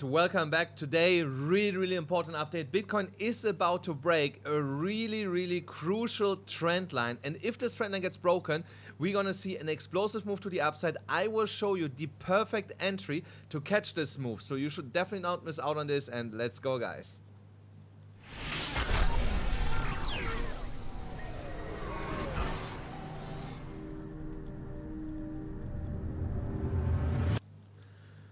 guys, welcome back. Today, really important update. Bitcoin is about to break a really crucial trend line, and if this trend line gets broken, we're gonna see an explosive move to the upside. I will show you the perfect entry to catch this move, so you should definitely not miss out on this, and let's go, guys.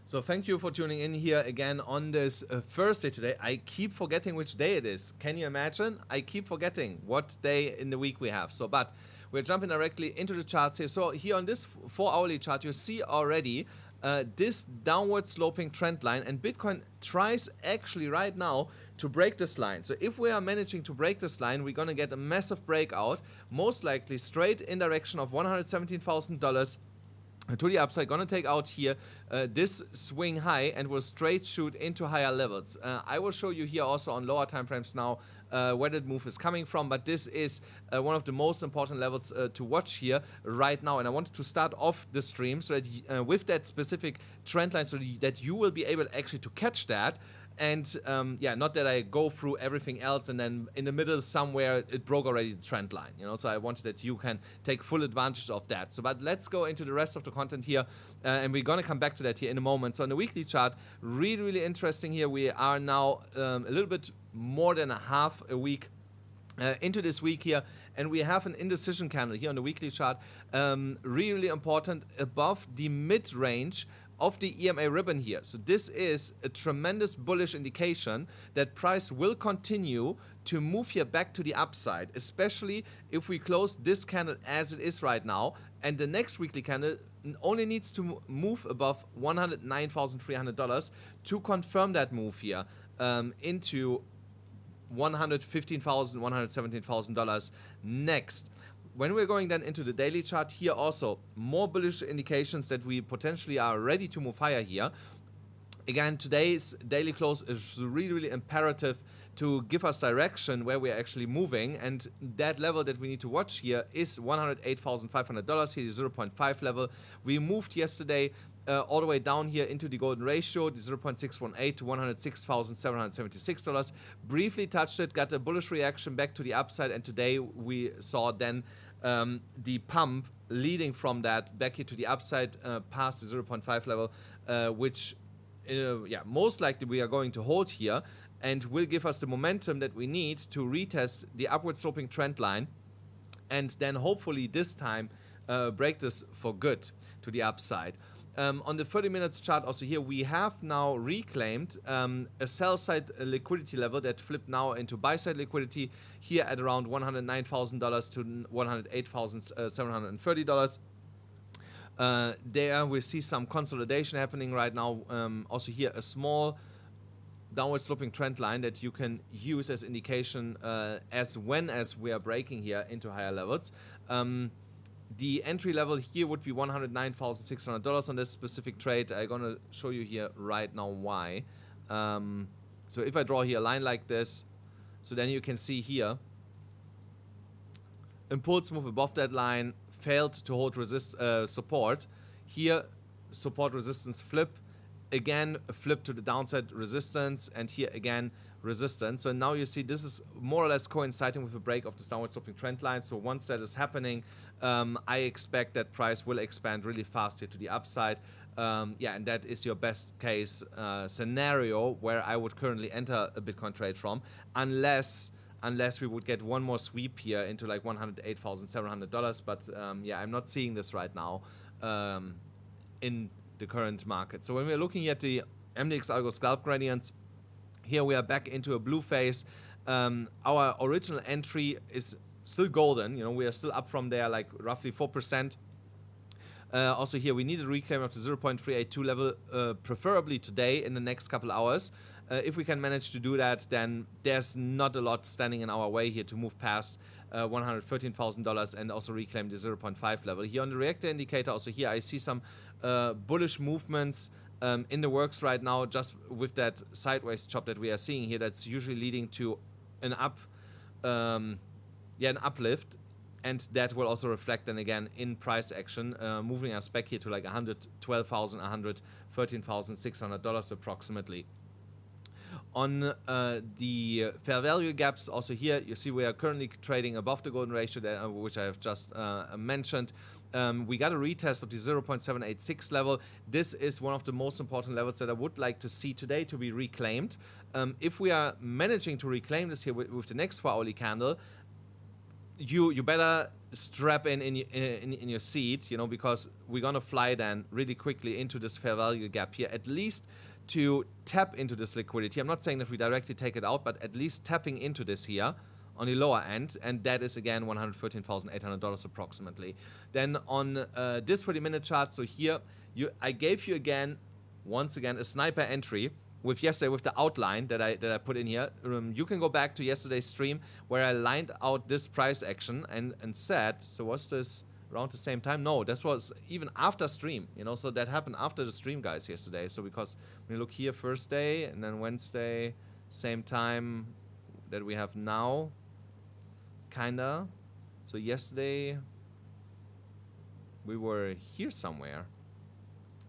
So thank you for tuning in here again on this Thursday today. I keep forgetting which day it is. Can you imagine? I keep forgetting what day in the week we have. But we're jumping directly into the charts here. So here on this 4-hourly chart, you see already this downward sloping trend line, and Bitcoin tries actually right now to break this line. So if we are managing to break this line, we're gonna get a massive breakout, most likely straight in direction of $117,000 to the upside. Gonna take out here this swing high and will straight shoot into higher levels. I will show you here also on lower time frames now where that move is coming from, but this is one of the most important levels to watch here right now, and I wanted to start off the stream so that with that specific trend line, so that you will be able actually to catch that. And yeah, not that I go through everything else and then in the middle somewhere it broke already the trend line, you know, so I wanted that you can take full advantage of that. So but let's go into the rest of the content here, and we're gonna come back to that here in a moment. So on the weekly chart, really interesting here. We are now a little bit more than a half a week into this week here, and we have an indecision candle here on the weekly chart, really important, above the mid-range of the EMA ribbon here. So this is a tremendous bullish indication that price will continue to move here back to the upside, especially if we close this candle as it is right now, and the next weekly candle only needs to move above $109,300 to confirm that move here into $115,000, $117,000 next. When we're going then into the daily chart here, also more bullish indications that we potentially are ready to move higher here. Again, today's daily close is really imperative to give us direction where we're actually moving, and that level that we need to watch here is $108,500 here, the 0.5 level. We moved yesterday all the way down here into the golden ratio, the 0.618 to $106,776. Briefly touched it, got a bullish reaction back to the upside, and today we saw then the pump leading from that back here to the upside past the 0.5 level, which yeah, most likely we are going to hold here and will give us the momentum that we need to retest the upward sloping trend line, and then hopefully this time break this for good to the upside. On the 30 minutes chart also here, we have now reclaimed a sell side liquidity level that flipped now into buy side liquidity here at around $109,000 to $108,730. There we see some consolidation happening right now. Also here a small downward sloping trend line that you can use as indication as we are breaking here into higher levels. The entry level here would be $109,600 on this specific trade. I'm gonna show you here right now why. So if I draw here a line like this, so then you can see here, impulse move above that line, failed to hold support. Here, support resistance flip, again a flip to the downside resistance, and here again resistance. So now you see this is more or less coinciding with a break of this downward sloping trend line. So once that is happening, I expect that price will expand really fast here to the upside. Yeah, and that is your best case scenario where I would currently enter a Bitcoin trade from, unless we would get one more sweep here into like $108,700. But yeah, I'm not seeing this right now in the current market. So when we're looking at the MDX algo scalp gradients, here we are back into a blue phase. Our original entry is still golden, you know, we are still up from there like roughly 4%. Also here we need a reclaim of the 0.382 level, preferably today in the next couple hours. If we can manage to do that, then there's not a lot standing in our way here to move past $113,000 and also reclaim the 0.5 level. Here on the reactor indicator, also here I see some bullish movements in the works right now, just with that sideways chop that we are seeing here. That's usually leading to an an uplift, and that will also reflect then again in price action, moving us back here to like $112,000, $113,600 approximately. On the fair value gaps, also here, you see we are currently trading above the golden ratio, that, which I have just mentioned. We got a retest of the 0.786 level. This is one of the most important levels that I would like to see today to be reclaimed. If we are managing to reclaim this here with the next 4-hourly candle, you better strap in your seat, you know, because we're gonna fly then really quickly into this fair value gap here, at least to tap into this liquidity. I'm not saying that we directly take it out, but at least tapping into this here on the lower end, and that is again $113,800 approximately. Then on this 30-minute chart, so here I gave you once again a sniper entry with yesterday with the outline that I put in here. You can go back to yesterday's stream where I lined out this price action and said, so was this around the same time? No, this was even after stream, you know, so that happened after the stream, guys, yesterday. So because when you look here, first day, and then Wednesday, same time that we have now, kinda. So yesterday, we were here somewhere.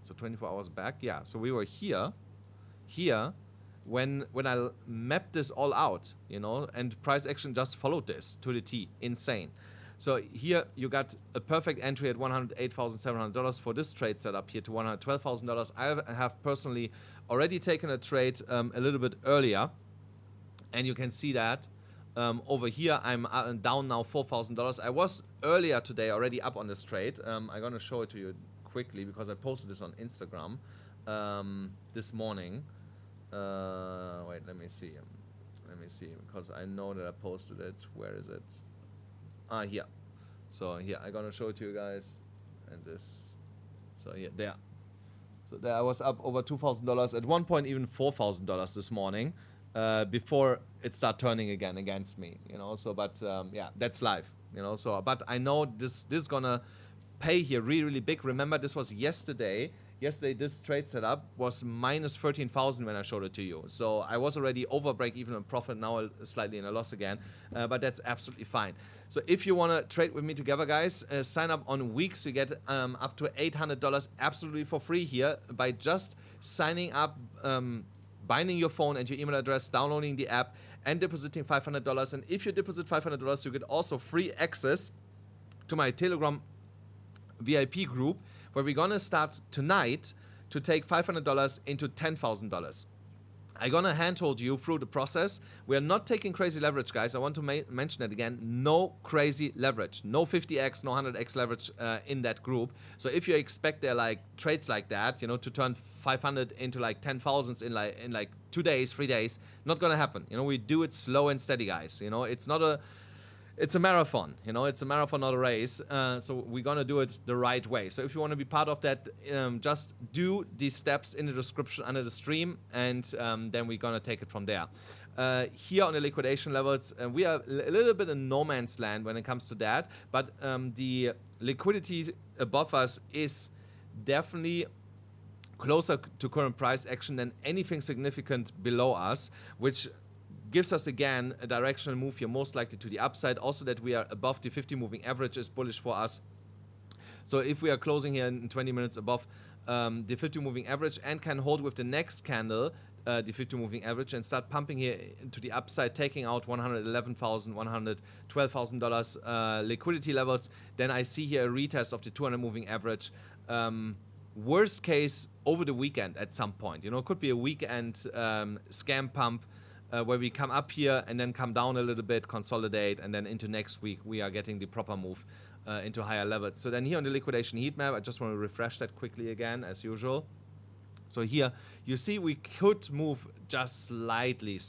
So 24 hours back, yeah. So we were here when I mapped this all out, you know, and price action just followed this to the T. Insane. So here you got a perfect entry at $108,700 for this trade setup here to $112,000. I have personally already taken a trade a little bit earlier, and you can see that over here I'm down now $4,000. I was earlier today already up on this trade. I'm gonna show it to you quickly because I posted this on Instagram this morning. Wait, let me see because I know that I posted it. Where is it? Here. So here I'm gonna show it to you guys, and this. So here, there. So there I was up over $2,000, at one point even $4,000 this morning, before it started turning again against me, you know. So but yeah, that's life, you know. So but I know this is gonna pay here really big. Remember, this was yesterday. Yesterday, this trade setup was minus 13,000 when I showed it to you. So I was already over break even in profit, now slightly in a loss again. But that's absolutely fine. So if you want to trade with me together, guys, sign up on Weex. You get up to $800 absolutely for free here by just signing up, binding your phone and your email address, downloading the app, and depositing $500. And if you deposit $500, you get also free access to my Telegram VIP group, where we're gonna start tonight to take $500 into $10,000. I'm gonna handhold you through the process. We are not taking crazy leverage, guys. I want to mention that again. No crazy leverage. No 50x, no 100x leverage in that group. So if you expect there like trades like that, you know, to turn 500 into like 10,000s in like 2 days, 3 days, not gonna happen. You know, we do it slow and steady, guys. You know, it's a marathon, you know, it's a marathon, not a race. So we're gonna do it the right way. So if you want to be part of that, just do these steps in the description under the stream, and then we're gonna take it from there. Here on the liquidation levels, we are a little bit in no man's land when it comes to that, but the liquidity above us is definitely closer to current price action than anything significant below us, which gives us again a directional move here, most likely to the upside. Also that we are above the 50 moving average is bullish for us. So if we are closing here in 20 minutes above the 50 moving average and can hold with the next candle the 50 moving average and start pumping here to the upside, taking out $111,000, $112,000 liquidity levels, then I see here a retest of the 200 moving average. Worst case over the weekend at some point, you know, it could be a weekend scam pump, where we come up here and then come down a little bit, consolidate, and then into next week we are getting the proper move into higher levels. So then here on the liquidation heat map, I just want to refresh that quickly again as usual. So here you see we could move just slightly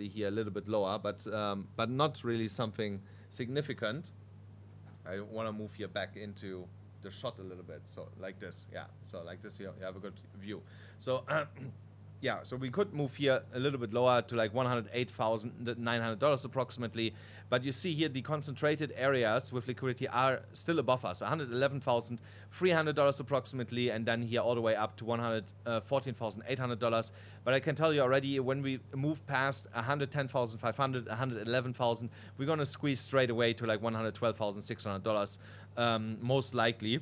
here, a little bit lower, but not really something significant. I want to move here back into the shot a little bit, so like this, yeah. So like this here, you have a good view. So yeah, so we could move here a little bit lower to like $108,900 approximately. But you see here the concentrated areas with liquidity are still above us, $111,300 approximately, and then here all the way up to $114,800. But I can tell you already, when we move past $110,500, $111,000, we're gonna squeeze straight away to like $112,600, most likely.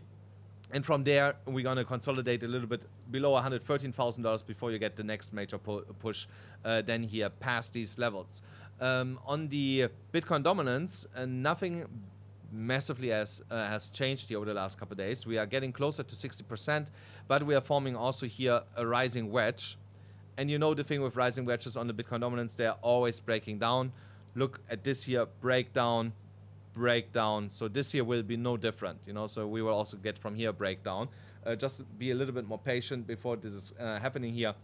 And from there, we're going to consolidate a little bit below $113,000 before you get the next major push then here past these levels. On the Bitcoin dominance, nothing massively has changed here over the last couple of days. We are getting closer to 60%, but we are forming also here a rising wedge. And you know the thing with rising wedges on the Bitcoin dominance, they are always breaking down. Look at this here, breakdown. So this here will be no different, you know, so we will also get from here breakdown. Just be a little bit more patient before this is happening here.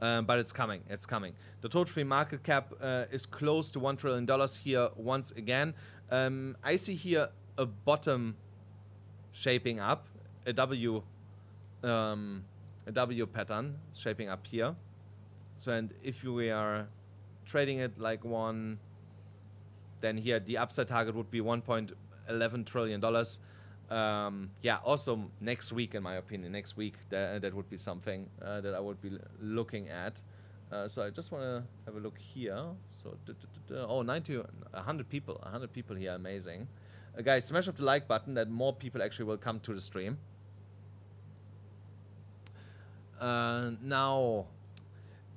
But it's coming. The total free market cap is close to $1 trillion here once again. I see here a bottom shaping up, a W pattern shaping up here. So, and if we are trading it like one, then here the upside target would be $1.11 trillion. Yeah, also next week, in my opinion, next week that would be something that I would be looking at. So I just want to have a look here. So oh, 100 people here, amazing. Guys, smash up the like button that more people actually will come to the stream. Now,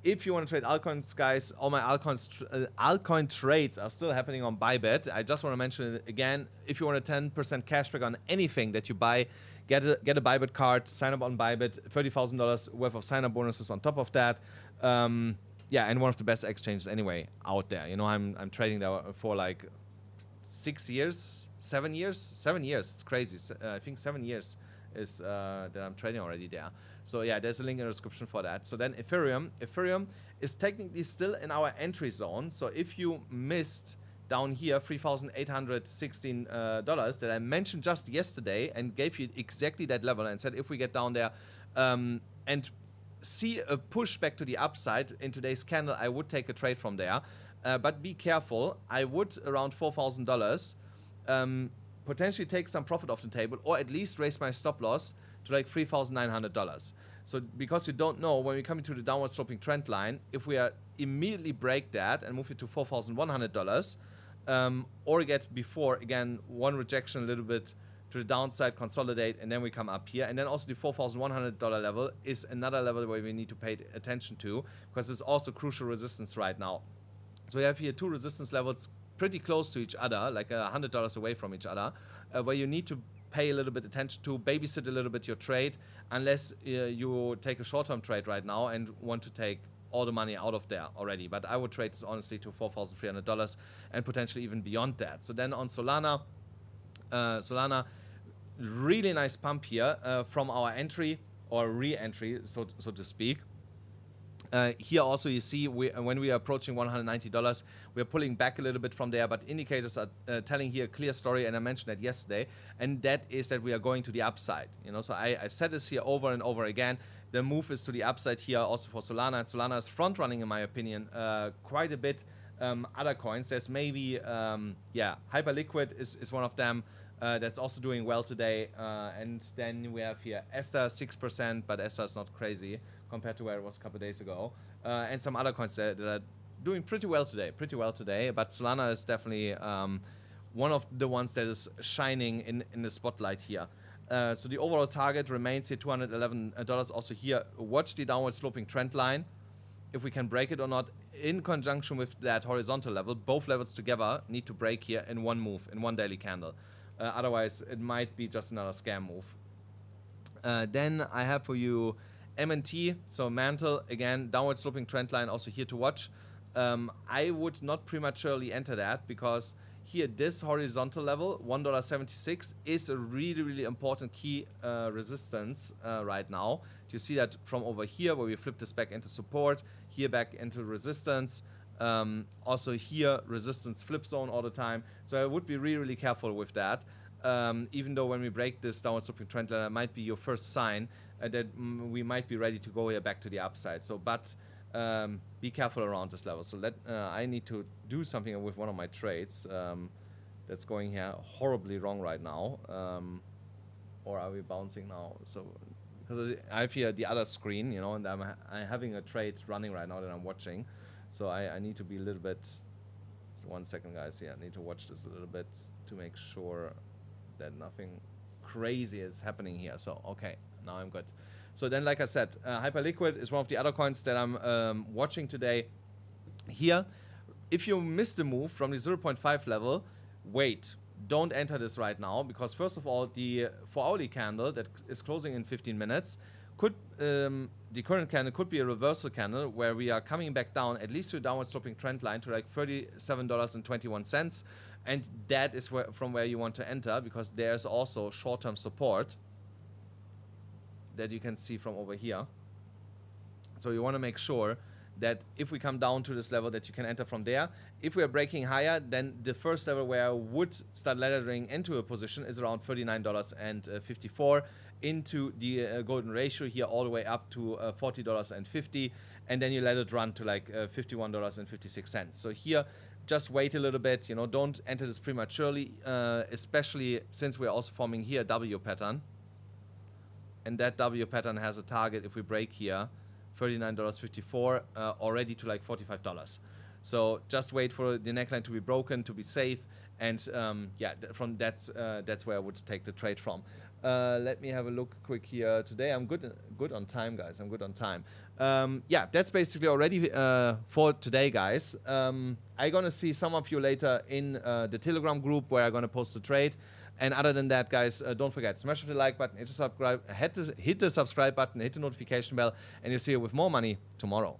if you want to trade altcoins, guys, all my altcoin trades are still happening on Bybit. I just want to mention it again. If you want a 10% cashback on anything that you buy, get a Bybit card, sign up on Bybit, $30,000 worth of sign-up bonuses on top of that. Yeah, and one of the best exchanges anyway out there. You know, I'm trading there for like 7 years. It's crazy. I think 7 years is that I'm trading already there. So yeah, there's a link in the description for that. So then Ethereum is technically still in our entry zone. So if you missed down here $3,816 that I mentioned just yesterday and gave you exactly that level and said if we get down there and see a push back to the upside in today's candle, I would take a trade from there. But be careful. I would around $4,000 potentially take some profit off the table, or at least raise my stop loss to like $3,900. So because you don't know when we come into the downward sloping trend line, if we are immediately break that and move it to $4,100, or get before again one rejection a little bit to the downside, consolidate, and then we come up here. And then also the $4,100 level is another level where we need to pay attention to, because it's also crucial resistance right now. So we have here two resistance levels pretty close to each other, like $100 away from each other, where you need to pay a little bit attention to, babysit a little bit your trade, unless you take a short-term trade right now and want to take all the money out of there already. But I would trade this honestly to $4,300 and potentially even beyond that. So then on Solana, really nice pump here from our entry or re-entry, so to speak. Here also you see when we are approaching $190, we are pulling back a little bit from there, but indicators are telling here a clear story, and I mentioned that yesterday, and that is that we are going to the upside. You know, so I said this here over and over again. The move is to the upside here also for Solana, and Solana is front running in my opinion quite a bit. Other coins, there's maybe yeah, Hyperliquid is one of them. That's also doing well today, and then we have here Esther 6%, but Esther is not crazy compared to where it was a couple of days ago, and some other coins that are doing pretty well today. But Solana is definitely one of the ones that is shining in the spotlight here. So the overall target remains here $211. Also here, watch the downward sloping trend line, if we can break it or not, in conjunction with that horizontal level. Both levels together need to break here in one move, in one daily candle. Otherwise, it might be just another scam move. Then I have for you MNT, so Mantle, again, downward sloping trend line also here to watch. I would not prematurely enter that, because here this horizontal level, $1.76, is a really, really important key resistance right now. You see that from over here where we flip this back into support, here back into resistance. Also here, resistance flip zone all the time. So I would be really, really careful with that. Even though when we break this downward sloping trend line, it might be your first sign that we might be ready to go here back to the upside. So, but be careful around this level. So I need to do something with one of my trades that's going here horribly wrong right now. Or are we bouncing now? So because I have here the other screen, you know, and I'm having a trade running right now that I'm watching. So I need to be a little bit, so 1 second guys here, I need to watch this a little bit to make sure that nothing crazy is happening here. So, okay, now I'm good. So then, like I said, Hyperliquid is one of the other coins that I'm watching today. Here, if you miss the move from the 0.5 level, wait. Don't enter this right now, because first of all, the 4-hourly candle that is closing in 15 minutes could, the current candle could be a reversal candle where we are coming back down at least to a downward sloping trend line to like $37.21. And that is from where you want to enter, because there's also short-term support that you can see from over here. So you want to make sure that if we come down to this level, that you can enter from there. If we are breaking higher, then the first level where I would start laddering into a position is around $39.54 into the golden ratio here, all the way up to $40.50, and then you let it run to like $51.56. So here, just wait a little bit, you know, don't enter this prematurely, especially since we're also forming here a W pattern. And that W pattern has a target, if we break here, $39.54, already to like $45. So just wait for the neckline to be broken, to be safe, and yeah, from that's where I would take the trade from. Let me have a look quick here. Today I'm good on time, guys. I'm good on time. Yeah, that's basically already for today, guys. I'm gonna see some of you later in the Telegram group where I'm gonna post the trade. And other than that, guys, don't forget, smash the like button, hit the subscribe button, hit the notification bell, and you'll see you with more money tomorrow.